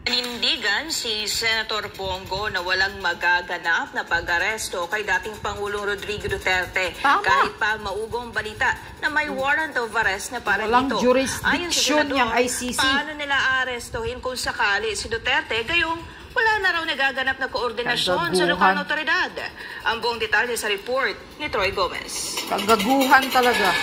Nanindigan si Senator Bongo na walang magaganap na pag-aresto kay dating Pangulong Rodrigo Duterte. Tama. Kahit pa maugong balita na may warrant of arrest na para walang dito. Ayon sa jurisdiction Senador, niyang ICC. paano nila aarestohin kung sakali si Duterte gayong wala na raw nagaganap na koordinasyon sa lokal na otoridad? Ang buong detalye sa report ni Troy Gomez. Kagaguhan talaga.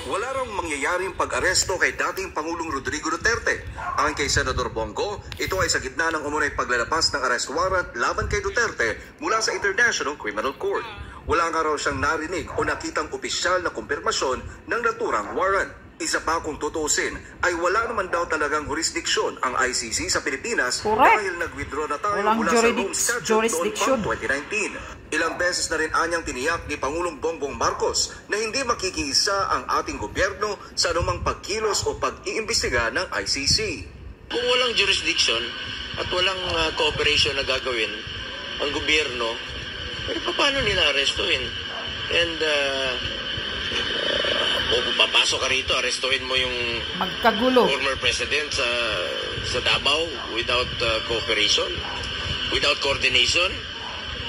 Wala raw mangyayaring pag-aresto kay dating Pangulong Rodrigo Duterte. Ayon kay Senador Bongo, ito ay sa gitna ng umunay paglalapas ng arrest warrant laban kay Duterte mula sa International Criminal Court. Wala nga raw siyang narinig o nakitang opisyal na kumpirmasyon ng naturang warrant. Isa pa kung tutuusin ay wala naman daw talagang jurisdiksyon ang ICC sa Pilipinas. Correct. Dahil nag-withdraw na tayo Walang mula sa Rome Statute noon jurisdiction. pang 2019. Ilang beses na rin anyang tiniyak ni Pangulong Bongbong Marcos na hindi makikiisa ang ating gobyerno sa anumang pagkilos o pag-iimbestiga ng ICC. Kung walang jurisdiction at walang cooperation na gagawin ang gobyerno, paano nila arestuhin? And papasok ka rito, arestuhin mo yung Magkagulo. former president sa Davao without cooperation, without coordination.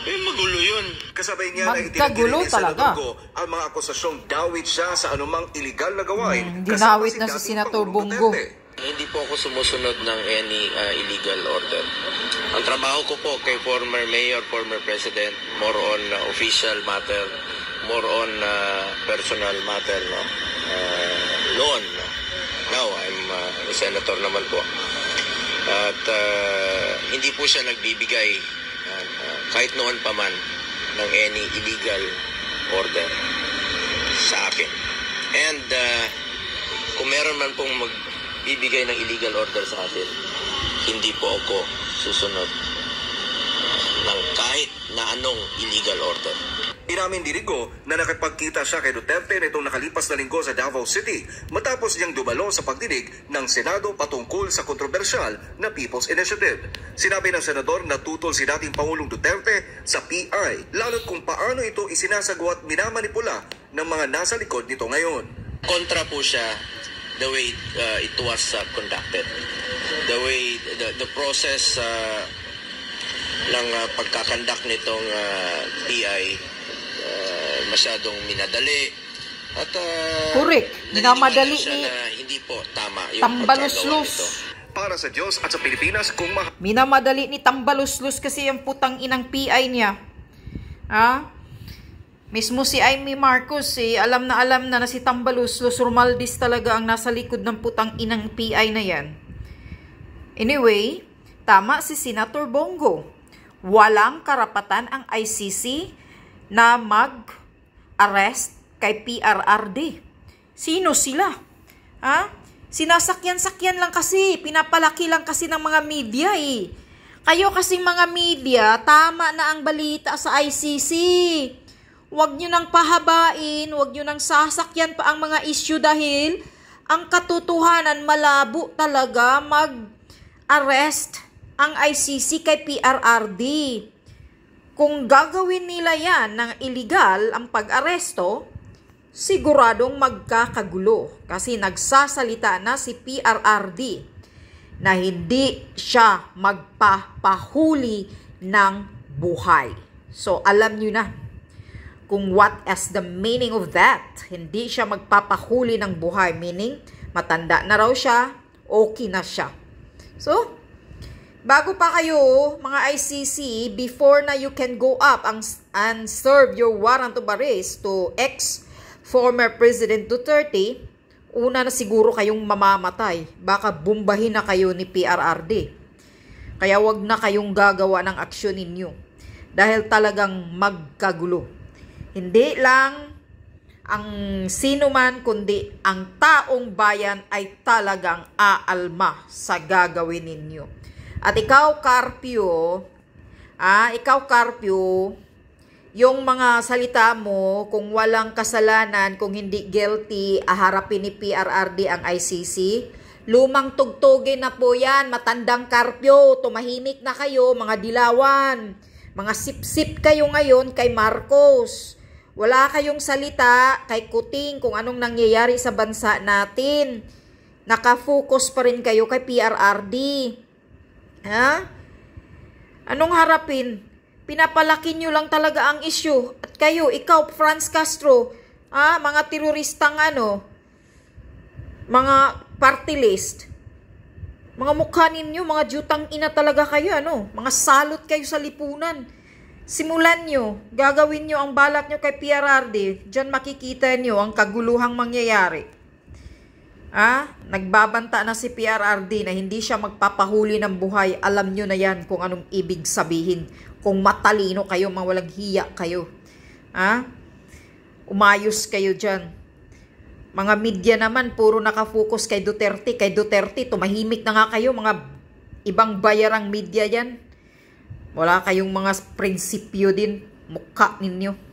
Magulo yun. Kasabay niya na Magkagulo itinagili ni Senador talaga. Bongo ang mga akusasyong dawit siya sa anumang illegal na gawain. Ginawit na si dating Senator Pangulong Bongo. Duterte. Hindi po ako sumusunod ng any illegal order. Ang trabaho ko po kay former mayor, former president, more on official matter, more on personal matter. Noon. Now, I'm a senator naman po. At hindi po siya nagbibigay kahit noon pa man ng any illegal order sa akin. And kung meron man pong magbibigay ng illegal order sa akin, hindi po ako susunod ng kahit na anong illegal order. Inamin ni Rigo na nakipagkita siya kay Duterte nitong nakalipas na linggo sa Davao City matapos niyang dumalo sa pagdinig ng Senado patungkol sa kontrobersyal na People's Initiative. Sinabi ng senador na tutol si dating Pangulong Duterte sa PI, lalo't kung paano ito isinasagawa at minamanipula ng mga nasa likod nito ngayon. Kontra po siya the way it was conducted. The way, the process ng pagkakandak nitong PI, masyadong minadali at Correct. Minamadali siya ni na hindi po tama yung Tambaluslos. pagkagawa nito. Para sa Diyos at sa Pilipinas kung Minamadali ni Tambaluslos kasi yung putang inang PI niya. Mismo si Amy Marcos alam na si Tambaluslos Romualdez talaga ang nasa likod ng putang inang PI na yan. Anyway, tama si Senator Bongo. Walang karapatan ang ICC na mag-arrest kay PRRD. Sino sila? Sinasakyan-sakyan lang kasi, pinapalaki lang kasi ng mga media Kayo kasing mga media, tama na ang balita sa ICC. Huwag nyo nang pahabain, huwag nyo nang sasakyan pa ang mga issue dahil ang katotohanan malabo talaga mag-arrest ang ICC kay PRRD. Kung gagawin nila yan ng illegal ang pag-aresto, siguradong magkakagulo kasi nagsasalita na si PRRD na hindi siya magpapahuli ng buhay. So alam nyo na kung what is the meaning of that. Hindi siya magpapahuli ng buhay, meaning matanda na raw siya, okay na siya. So, bago pa kayo, mga ICC, before na you can go up and serve your warrant of arrest to ex-former President Duterte, una na siguro kayong mamamatay. Baka bumbahin na kayo ni PRRD. Kaya wag na kayong gagawa ng aksyon ninyo. Dahil talagang magkagulo. Hindi lang ang sino man, kundi ang taong bayan ay talagang aalma sa gagawin ninyo. At ikaw, Carpio, yung mga salita mo, kung walang kasalanan, kung hindi guilty, harapin ni PRRD ang ICC. Lumang tugtugin na po yan, matandang Carpio, tumahimik na kayo, mga dilawan. Mga sip-sip kayo ngayon kay Marcos. Wala kayong salita kay Kuting kung anong nangyayari sa bansa natin. Nakafocus pa rin kayo kay PRRD. Ha? Anong harapin? Pinapalaki nyo lang talaga ang issue. At kayo, ikaw, Franz Castro, mga teroristang mga party list, mga mukha ninyo, mga jutang ina talaga kayo, mga salot kayo sa lipunan. Simulan nyo, gagawin nyo ang balak nyo kay PRRD, dyan makikita nyo ang kaguluhang mangyayari. Nagbabanta na si PRRD na hindi siya magpapahuli ng buhay. Alam nyo na yan kung anong ibig sabihin. Kung matalino kayo, mawalang hiya kayo. Umayos kayo dyan. Mga media naman, puro nakafocus kay Duterte. Kay Duterte, tumahimik na nga kayo, mga ibang bayarang media yan. Wala kayong mga prinsipyo din. Mukha ninyo.